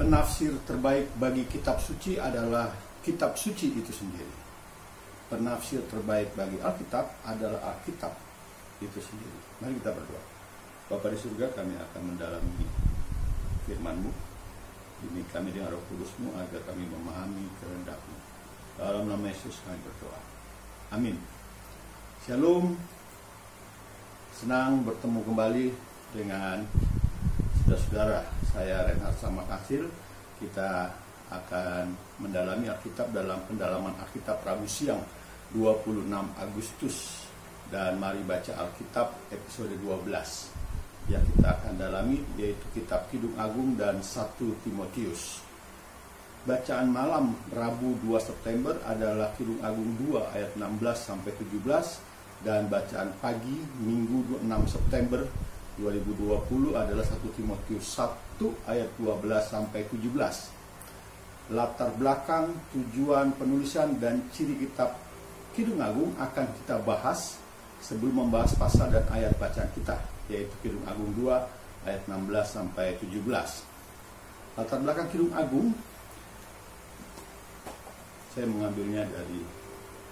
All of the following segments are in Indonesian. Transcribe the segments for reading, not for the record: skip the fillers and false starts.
Penafsir terbaik bagi kitab suci adalah kitab suci itu sendiri. Penafsir terbaik bagi Alkitab adalah Alkitab itu sendiri. Mari kita berdoa. Bapa di surga, kami akan mendalami firman-Mu. Ini kami dengan Roh Kudus-Mu agar kami memahami kehendak-Mu. Dalam nama Yesus kami berdoa. Amin. Shalom. Senang bertemu kembali dengan saudara-saudara. Saya Reinhard Samakhasil. Kita akan mendalami Alkitab dalam pendalaman Alkitab Rabu siang 26 Agustus. Dan mari baca Alkitab episode 12 yang kita akan dalami, yaitu kitab Kidung Agung dan 1 Timotius. Bacaan malam Rabu 2 September adalah Kidung Agung 2 ayat 16-17, dan bacaan pagi Minggu 6 September 2020 adalah 1 Timotius 1 ayat 12-17. Latar belakang, tujuan penulisan dan ciri kitab Kidung Agung akan kita bahas sebelum membahas pasal dan ayat bacaan kita, yaitu Kidung Agung 2 ayat 16-17. Latar belakang Kidung Agung, saya mengambilnya dari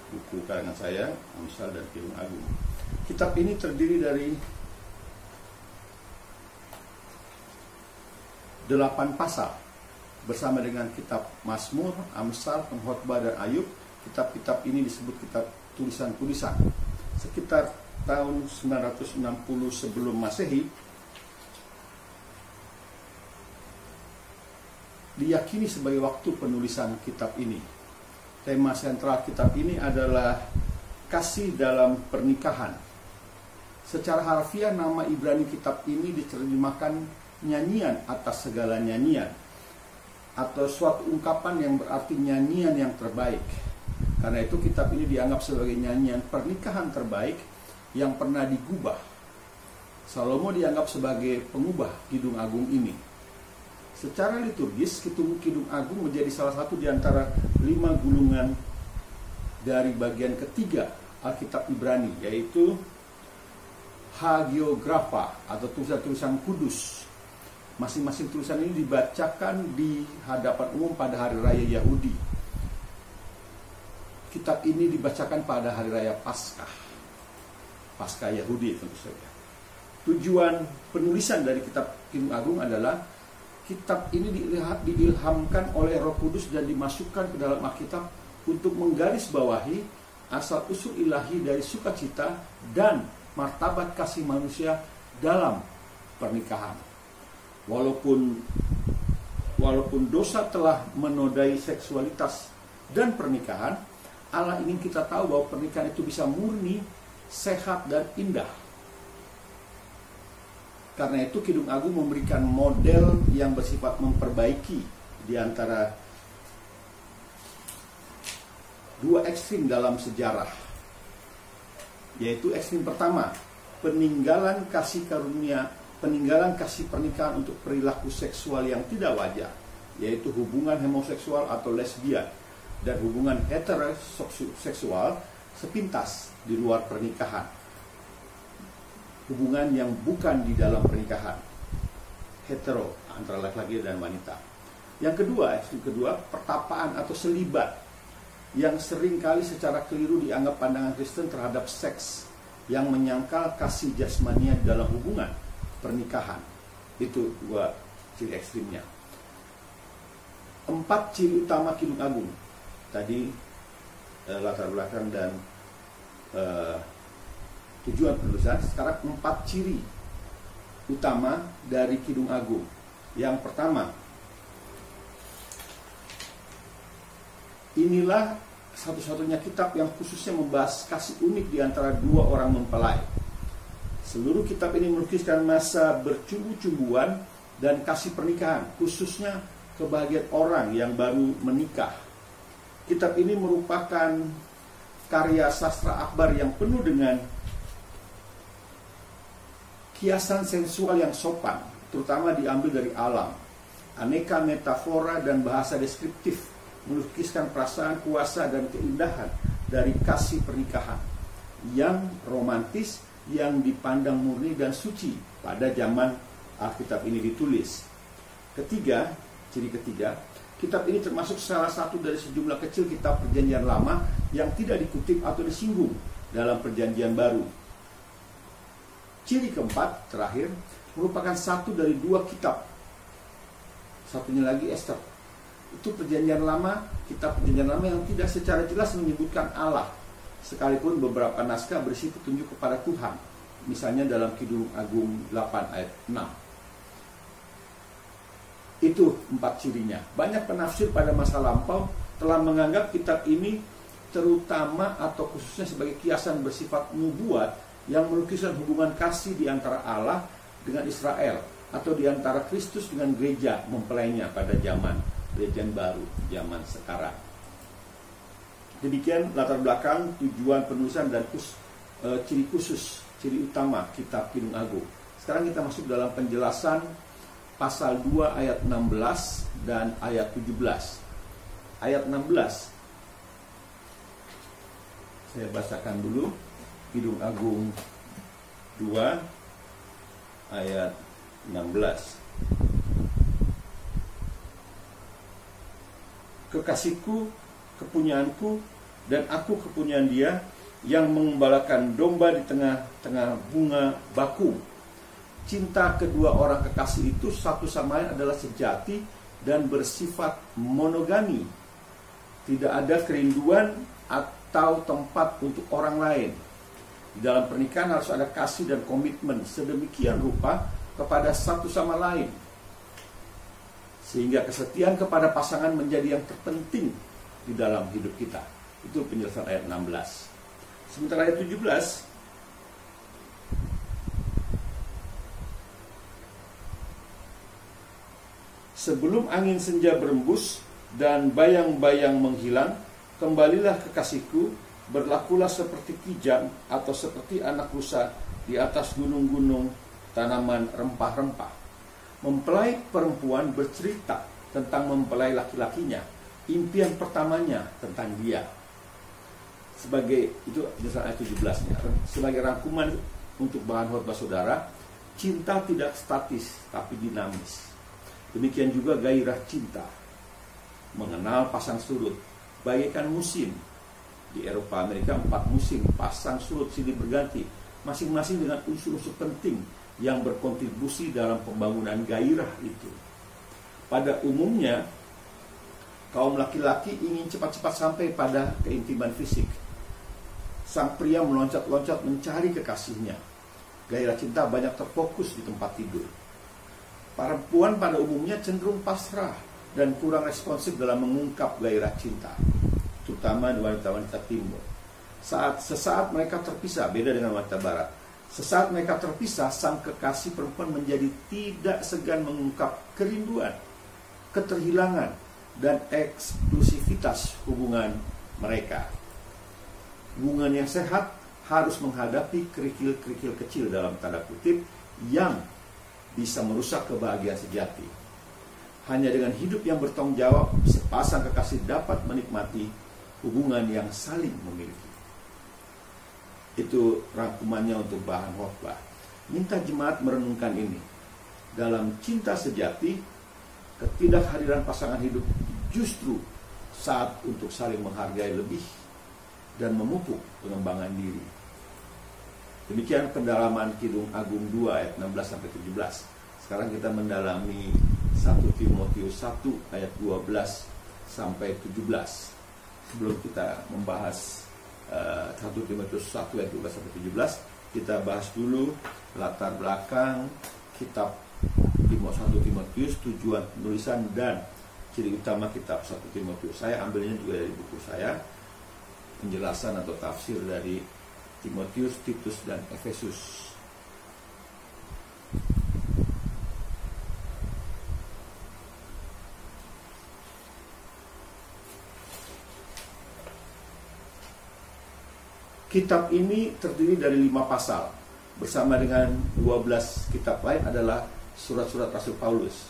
buku karangan saya, Amsal dan Kidung Agung. Kitab ini terdiri dari 8 pasal bersama dengan kitab Mazmur, Amsal, Pengkhotbah dan Ayub. Kitab-kitab ini disebut kitab tulisan-tulisan. Sekitar tahun 960 sebelum Masehi, diyakini sebagai waktu penulisan kitab ini. Tema sentral kitab ini adalah kasih dalam pernikahan. Secara harfiah, nama Ibrani kitab ini diterjemahkan nyanyian atas segala nyanyian, atau suatu ungkapan yang berarti nyanyian yang terbaik. Karena itu kitab ini dianggap sebagai nyanyian pernikahan terbaik yang pernah digubah. Salomo dianggap sebagai pengubah Kidung Agung ini. Secara liturgis, Kidung Agung menjadi salah satu di antara 5 gulungan dari bagian ketiga Alkitab Ibrani, yaitu Hagiografa atau tulisan-tulisan kudus. Masing-masing tulisan ini dibacakan di hadapan umum pada hari raya Yahudi. Kitab ini dibacakan pada hari raya Paskah Yahudi tentu saja. Tujuan penulisan dari kitab Kidung Agung adalah kitab ini diilhamkan oleh Roh Kudus dan dimasukkan ke dalam Alkitab untuk menggarisbawahi asal-usul ilahi dari sukacita dan martabat kasih manusia dalam pernikahan. Walaupun dosa telah menodai seksualitas dan pernikahan, Allah ingin kita tahu bahwa pernikahan itu bisa murni, sehat, dan indah. Karena itu Kidung Agung memberikan model yang bersifat memperbaiki di antara 2 ekstrim dalam sejarah. Yaitu ekstrim pertama, peninggalan kasih pernikahan untuk perilaku seksual yang tidak wajar, yaitu hubungan homoseksual atau lesbian, dan hubungan heteroseksual sepintas di luar pernikahan. Hubungan yang bukan di dalam pernikahan, hetero, antara laki-laki dan wanita. Yang kedua, pertapaan atau selibat, yang seringkali secara keliru dianggap pandangan Kristen terhadap seks, yang menyangkal kasih jasmania dalam hubungan pernikahan. Itu 2 ciri ekstrimnya. 4 ciri utama Kidung Agung. Tadi latar belakang dan tujuan penulisan. Sekarang 4 ciri utama dari Kidung Agung. Yang pertama, inilah satu-satunya kitab yang khususnya membahas kasih unik di antara 2 orang mempelai. Seluruh kitab ini melukiskan masa bercumbu-cumbuan dan kasih pernikahan, khususnya kebahagiaan orang yang baru menikah. Kitab ini merupakan karya sastra akbar yang penuh dengan kiasan sensual yang sopan, terutama diambil dari alam. Aneka metafora dan bahasa deskriptif melukiskan perasaan kuasa dan keindahan dari kasih pernikahan yang romantis, yang dipandang murni dan suci pada zaman Alkitab ini ditulis. Ketiga, Ciri ketiga, kitab ini termasuk salah satu dari sejumlah kecil kitab Perjanjian Lama yang tidak dikutip atau disinggung dalam Perjanjian Baru. Ciri keempat, terakhir, merupakan satu dari dua kitab. Satunya lagi Ester. Itu Perjanjian Lama, kitab Perjanjian Lama yang tidak secara jelas menyebutkan Allah, sekalipun beberapa naskah berisi petunjuk kepada Tuhan. Misalnya dalam Kidung Agung 8 ayat 6. Itu 4 cirinya. Banyak penafsir pada masa lampau telah menganggap kitab ini terutama atau khususnya sebagai kiasan bersifat nubuat yang melukiskan hubungan kasih di antara Allah dengan Israel, atau di antara Kristus dengan gereja mempelainya pada zaman Perjanjian Baru, zaman sekarang. Demikian latar belakang, tujuan penulisan dan ciri khusus, ciri utama kitab Kidung Agung. Sekarang kita masuk dalam penjelasan pasal 2 ayat 16 dan ayat 17. Ayat 16 saya bacakan dulu. Kidung Agung 2 ayat 16. Kekasihku, kepunyaanku, dan aku kepunyaan dia, yang mengembalakan domba di tengah-tengah bunga bakung. Cinta kedua orang kekasih itu satu sama lain adalah sejati dan bersifat monogami. Tidak ada kerinduan atau tempat untuk orang lain. Di dalam pernikahan harus ada kasih dan komitmen sedemikian rupa kepada satu sama lain, sehingga kesetiaan kepada pasangan menjadi yang terpenting di dalam hidup kita. Itu penjelasan ayat 16. Sementara ayat 17, sebelum angin senja berembus dan bayang-bayang menghilang, kembalilah kekasihku, berlakulah seperti kijang atau seperti anak rusa di atas gunung-gunung tanaman rempah-rempah. Mempelai perempuan bercerita tentang mempelai laki-lakinya, impian pertamanya tentang dia. Sebagai itu ayat 17-nya. Sebagai rangkuman untuk bahan khotbah saudara, cinta tidak statis tapi dinamis. Demikian juga gairah cinta. Mengenal pasang surut, bagaikan musim. Di Eropa Amerika 4 musim, pasang surut silih berganti, masing-masing dengan unsur-unsur penting yang berkontribusi dalam pembangunan gairah itu. Pada umumnya, kaum laki-laki ingin cepat-cepat sampai pada keintiman fisik. Sang pria meloncat-loncat mencari kekasihnya. Gairah cinta banyak terfokus di tempat tidur. Perempuan pada umumnya cenderung pasrah dan kurang responsif dalam mengungkap gairah cinta, terutama di wanita-wanita timur. Sesaat mereka terpisah, beda dengan wanita barat. Sesaat mereka terpisah, sang kekasih perempuan menjadi tidak segan mengungkap kerinduan, keterhilangan, dan eksklusivitas hubungan mereka. Hubungan yang sehat harus menghadapi kerikil-kerikil kecil dalam tanda kutip yang bisa merusak kebahagiaan sejati. Hanya dengan hidup yang bertanggung jawab, sepasang kekasih dapat menikmati hubungan yang saling memiliki. Itu rangkumannya untuk bahan khotbah. Minta jemaat merenungkan ini. Dalam cinta sejati, ketidakhadiran pasangan hidup justru saat untuk saling menghargai lebih dan memupuk pengembangan diri. Demikian pendalaman Kidung Agung 2 ayat 16-17. Sekarang kita mendalami 1 Timotius 1 ayat 12-17. Sebelum kita membahas 1 Timotius 1 ayat 12-17, kita bahas dulu latar belakang kitab 1 Timotius, tujuan penulisan dan ciri utama kitab 1 Timotius. Saya ambilnya juga dari buku saya, penjelasan atau tafsir dari Timotius, Titus, dan Efesus. Kitab ini terdiri dari 5 pasal. Bersama dengan 12 kitab lain adalah surat-surat Rasul Paulus.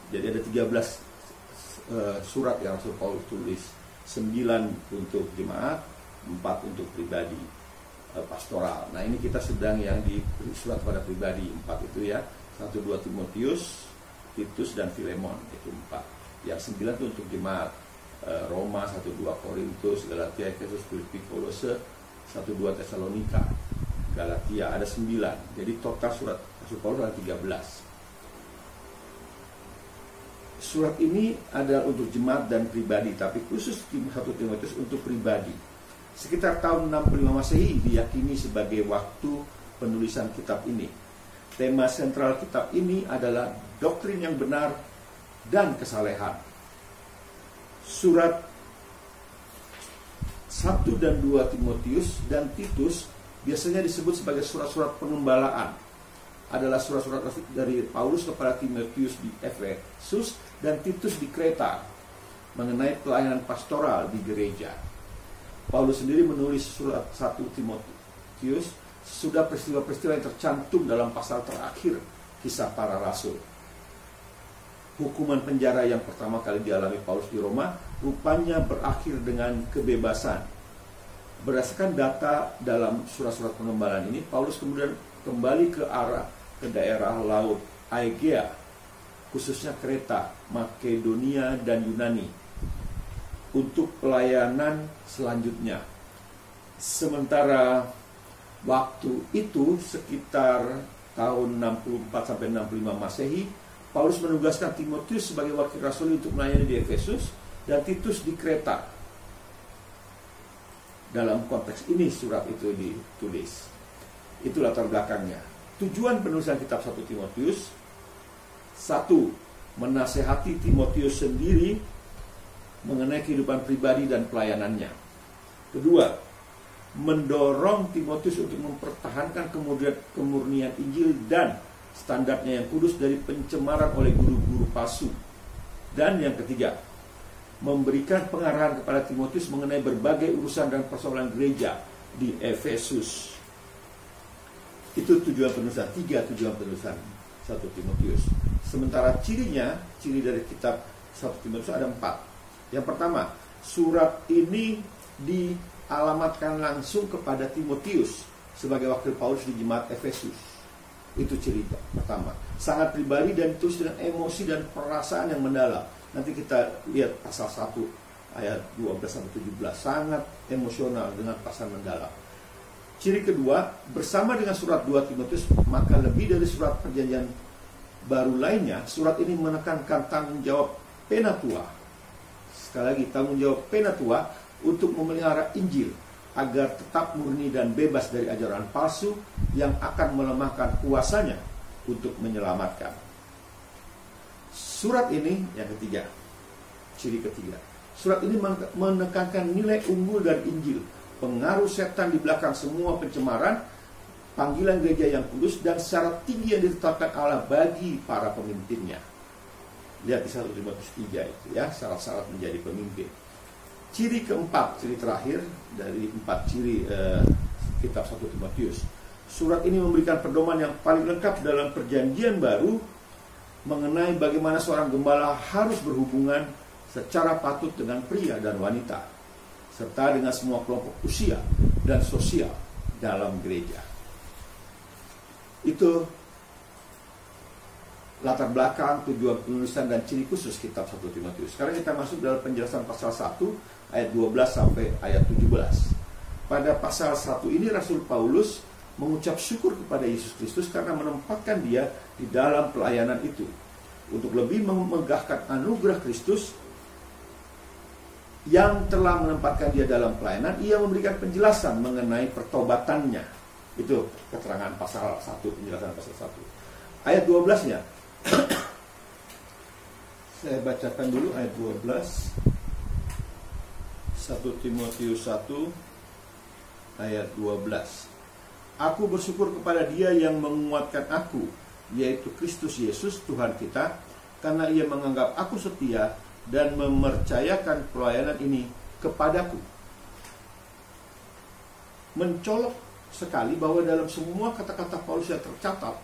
Jadi ada 13 surat yang Rasul Paulus tulis. 9 untuk jemaat, 4 untuk pribadi pastoral. Nah, ini kita sedang yang di surat pada pribadi 4 itu ya. 1-2 Timotius, Titus, dan Filemon. Itu 4. Yang 9 itu untuk jemaat Roma, 1-2 Korintus, Galatia, Efesus, Filipi, Kolose, 1-2 Tesalonika, Galatia. Ada 9. Jadi total surat Rasul Paulus ada 13. Surat ini adalah untuk jemaat dan pribadi, tapi khusus 1 Timotius untuk pribadi. Sekitar tahun 65 Masehi diyakini sebagai waktu penulisan kitab ini. Tema sentral kitab ini adalah doktrin yang benar dan kesalehan. Surat 1 dan 2 Timotius dan Titus biasanya disebut sebagai surat-surat pengembalaan. Adalah surat-surat dari Paulus kepada Timotius di Efesus dan Titus di Kreta mengenai pelayanan pastoral di gereja. Paulus sendiri menulis surat 1 Timotius sudah peristiwa-peristiwa yang tercantum dalam pasal terakhir Kisah Para Rasul. Hukuman penjara yang pertama kali dialami Paulus di Roma rupanya berakhir dengan kebebasan. Berdasarkan data dalam surat-surat pengembalaan ini, Paulus kemudian kembali ke daerah laut Aegea, khususnya Kreta, Makedonia, dan Yunani untuk pelayanan selanjutnya. Sementara waktu itu sekitar tahun 64 sampai 65 Masehi, Paulus menugaskan Timotius sebagai wakil rasul untuk melayani di Efesus dan Titus di Kreta. Dalam konteks ini surat itu ditulis. Itu latar belakangnya. Tujuan penulisan kitab 1 Timotius: 1. Menasehati Timotius sendiri mengenai kehidupan pribadi dan pelayanannya. 2. Mendorong Timotius untuk mempertahankan kemurnian Injil dan standarnya yang kudus dari pencemaran oleh guru-guru palsu. Dan yang ketiga, memberikan pengarahan kepada Timotius mengenai berbagai urusan dan persoalan gereja di Efesus. Itu tujuan penulisan, 3 tujuan penulisan 1 Timotius. Sementara ciri dari kitab 1 Timotius ada 4. Yang pertama, surat ini dialamatkan langsung kepada Timotius sebagai wakil Paulus di jemaat Efesus. Itu ciri pertama. Sangat pribadi dan ditulis dengan emosi dan perasaan yang mendalam. Nanti kita lihat pasal 1 ayat 12-17. Sangat emosional dengan perasaan mendalam. Ciri kedua, bersama dengan surat 2 Timotius, maka lebih dari surat perjanjian baru lainnya, surat ini menekankan tanggung jawab penatua. Sekali lagi, tanggung jawab penatua untuk memelihara Injil agar tetap murni dan bebas dari ajaran palsu yang akan melemahkan kuasanya untuk menyelamatkan. Surat ini yang ketiga, ciri ketiga. Surat ini menekankan nilai unggul dari Injil, pengaruh setan di belakang semua pencemaran, panggilan gereja yang kudus, dan syarat tinggi yang ditetapkan Allah bagi para pemimpinnya. Lihat di 1 Timotius 3 itu ya, syarat-syarat menjadi pemimpin. Ciri keempat, ciri terakhir dari 4 ciri kitab 1 Timotius. Surat ini memberikan pedoman yang paling lengkap dalam perjanjian baru mengenai bagaimana seorang gembala harus berhubungan secara patut dengan pria dan wanita, serta dengan semua kelompok usia dan sosial dalam gereja. Itu latar belakang, tujuan penulisan dan ciri khusus kitab 1 Timotius. Sekarang kita masuk dalam penjelasan pasal 1 ayat 12 sampai ayat 17. Pada pasal 1 ini Rasul Paulus mengucap syukur kepada Yesus Kristus karena menempatkan dia di dalam pelayanan itu. Untuk lebih memegahkan anugerah Kristus yang telah menempatkan dia dalam pelayanan, ia memberikan penjelasan mengenai pertobatannya. Itu keterangan pasal 1, penjelasan pasal 1. Ayat 12-nya. Saya bacakan dulu ayat 12. 1 Timotius 1 ayat 12. Aku bersyukur kepada Dia yang menguatkan aku, yaitu Kristus Yesus Tuhan kita, karena Ia menganggap aku setia dan mempercayakan pelayanan ini kepadaku. Mencolok sekali bahwa dalam semua kata-kata Paulus yang tercatat,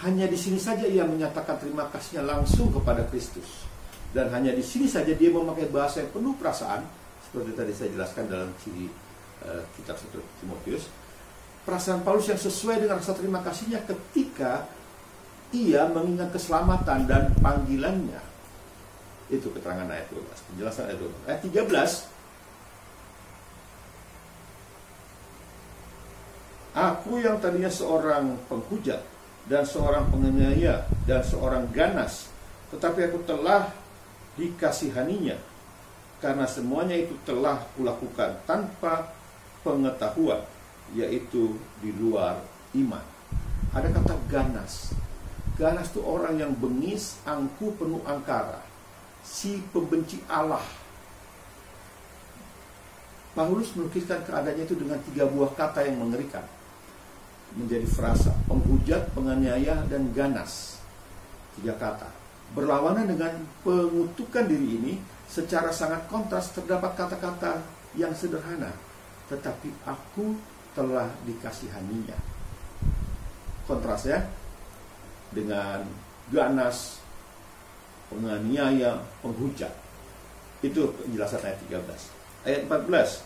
hanya di sini saja ia menyatakan terima kasihnya langsung kepada Kristus. Dan hanya di sini saja dia memakai bahasa yang penuh perasaan, seperti tadi saya jelaskan dalam ciri kitab 1 Timotius. Perasaan Paulus yang sesuai dengan rasa terima kasihnya ketika ia mengingat keselamatan dan panggilannya. Itu keterangan ayat 12. Penjelasan ayat 12. Ayat 13. Aku yang tadinya seorang penghujat dan seorang penganiaya dan seorang ganas, tetapi aku telah dikasihaninya, karena semuanya itu telah kulakukan tanpa pengetahuan, yaitu di luar iman. Ada kata ganas. Ganas itu orang yang bengis, angkuh, penuh angkara, si pembenci Allah. Paulus melukiskan keadaannya itu dengan 3 buah kata yang mengerikan menjadi frasa: penghujat, penganiaya, dan ganas. 3 kata berlawanan dengan pengutukan diri ini. Secara sangat kontras terdapat kata-kata yang sederhana, tetapi aku telah dikasihaninya. Kontras ya, dengan ganas, penganiaya, penghujat. Itu penjelasan ayat 13. Ayat 14.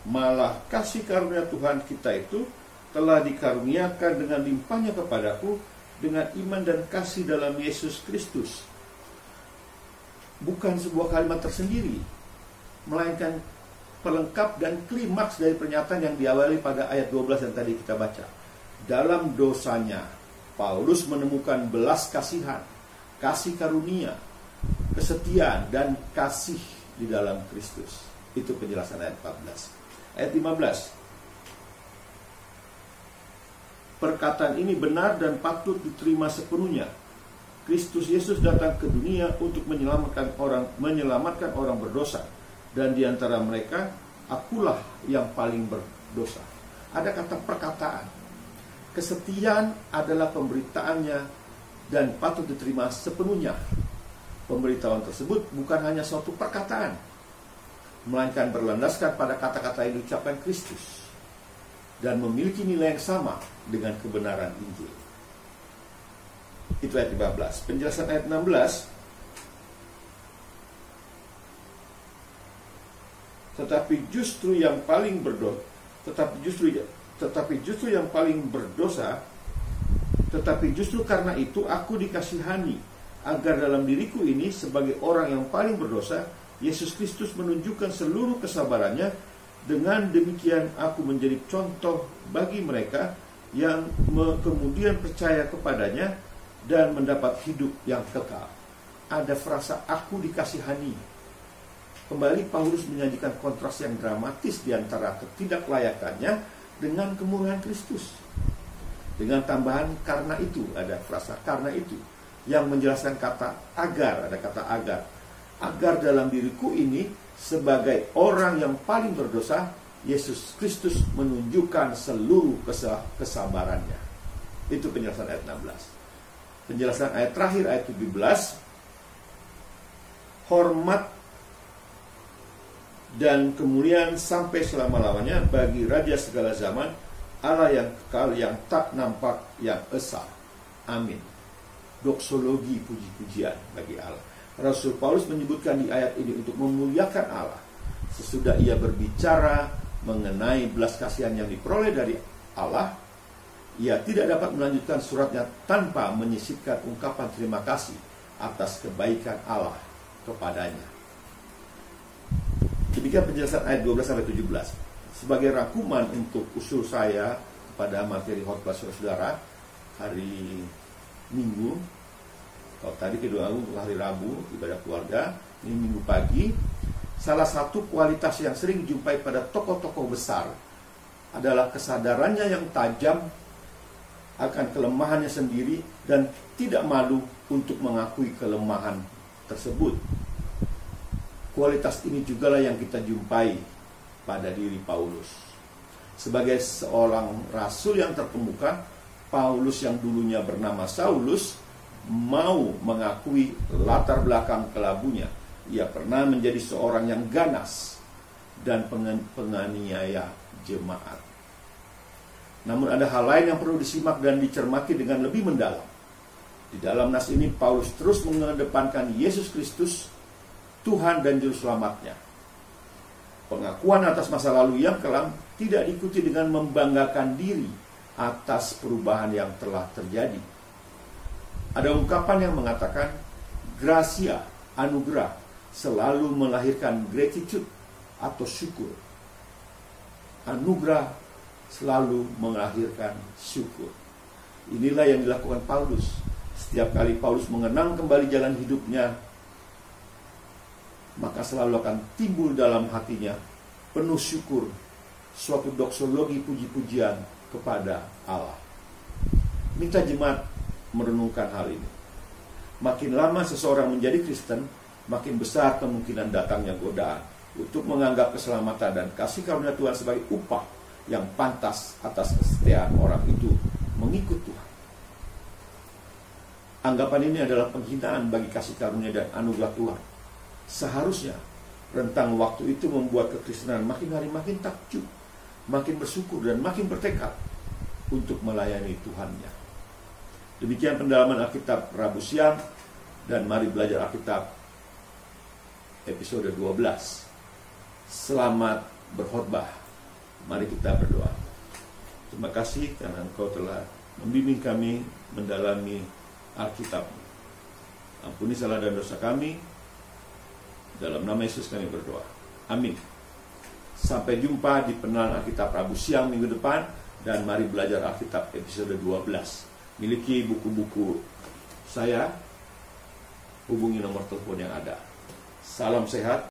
Malah kasih karunia Tuhan kita itu telah dikaruniakan dengan limpahnya kepadaku dengan iman dan kasih dalam Yesus Kristus. Bukan sebuah kalimat tersendiri, melainkan pelengkap dan klimaks dari pernyataan yang diawali pada ayat 12 yang tadi kita baca. Dalam dosanya, Paulus menemukan belas kasihan, kasih karunia, kesetiaan, dan kasih di dalam Kristus. Itu penjelasan ayat 14. Ayat 15. Perkataan ini benar dan patut diterima sepenuhnya. Kristus Yesus datang ke dunia untuk menyelamatkan orang berdosa, dan di antara mereka akulah yang paling berdosa. Ada kata perkataan. Kesetiaan adalah pemberitaannya dan patut diterima sepenuhnya. Pemberitahuan tersebut bukan hanya suatu perkataan, melainkan berlandaskan pada kata-kata yang diucapkan Kristus dan memiliki nilai yang sama dengan kebenaran Injil. Itu ayat 15. Penjelasan ayat 16. Tetapi justru yang paling berdosa, tetapi justru karena itu aku dikasihani, agar dalam diriku ini sebagai orang yang paling berdosa, Yesus Kristus menunjukkan seluruh kesabarannya. Dengan demikian aku menjadi contoh bagi mereka yang kemudian percaya kepadanya dan mendapat hidup yang kekal. Ada frasa aku dikasihani. Kembali Paulus menyajikan kontras yang dramatis di antara ketidaklayakannya dengan kemurahan Kristus. Dengan tambahan karena itu, ada frasa karena itu yang menjelaskan kata agar, ada kata agar. Agar dalam diriku ini sebagai orang yang paling berdosa, Yesus Kristus menunjukkan seluruh kesabarannya. Itu penjelasan ayat 16. Penjelasan ayat terakhir, ayat 17. Hormat dan kemuliaan sampai selama-lamanya bagi Raja segala zaman, Allah yang kekal, yang tak nampak, yang esa. Amin. Doksologi, puji-pujian bagi Allah. Rasul Paulus menyebutkan di ayat ini untuk memuliakan Allah. Sesudah ia berbicara mengenai belas kasihan yang diperoleh dari Allah, ia tidak dapat melanjutkan suratnya tanpa menyisipkan ungkapan terima kasih atas kebaikan Allah kepadanya. Demikian penjelasan ayat 12-17. Sebagai rangkuman untuk usul saya kepada materi khotbah saudara hari Minggu, kalau tadi kedua untuk hari Rabu ibadah keluarga, ini Minggu pagi, salah satu kualitas yang sering dijumpai pada tokoh-tokoh besar adalah kesadarannya yang tajam akan kelemahannya sendiri dan tidak malu untuk mengakui kelemahan tersebut. Kualitas ini jugalah yang kita jumpai pada diri Paulus. Sebagai seorang rasul yang terkemuka, Paulus yang dulunya bernama Saulus mau mengakui latar belakang kelabunya. Ia pernah menjadi seorang yang ganas dan penganiaya jemaat. Namun ada hal lain yang perlu disimak dan dicermati dengan lebih mendalam. Di dalam nas ini Paulus terus mengedepankan Yesus Kristus, Tuhan dan Juru Selamatnya. Pengakuan atas masa lalu yang kelam tidak diikuti dengan membanggakan diri atas perubahan yang telah terjadi. Ada ungkapan yang mengatakan, gracia, anugerah, selalu melahirkan gratitude atau syukur. Anugerah selalu melahirkan syukur. Inilah yang dilakukan Paulus. Setiap kali Paulus mengenang kembali jalan hidupnya, maka selalu akan timbul dalam hatinya penuh syukur, suatu doksologi puji-pujian kepada Allah. Minta jemaat merenungkan hal ini. Makin lama seseorang menjadi Kristen, makin besar kemungkinan datangnya godaan untuk menganggap keselamatan dan kasih karunia Tuhan sebagai upah yang pantas atas kesetiaan orang itu mengikut Tuhan. Anggapan ini adalah penghinaan bagi kasih karunia dan anugerah Tuhan. Seharusnya rentang waktu itu membuat kekristenan makin hari makin takjub, makin bersyukur dan makin bertekad untuk melayani Tuhannya. Demikian pendalaman Alkitab Rabu siang, dan mari belajar Alkitab episode 12. Selamat berkhotbah. Mari kita berdoa. Terima kasih karena Engkau telah membimbing kami mendalami Alkitab. Ampuni salah dan dosa kami. Dalam nama Yesus kami berdoa. Amin. Sampai jumpa di pengenalan Alkitab Rabu siang minggu depan, dan mari belajar Alkitab episode 12. Miliki buku-buku saya, hubungi nomor telepon yang ada. Salam sehat.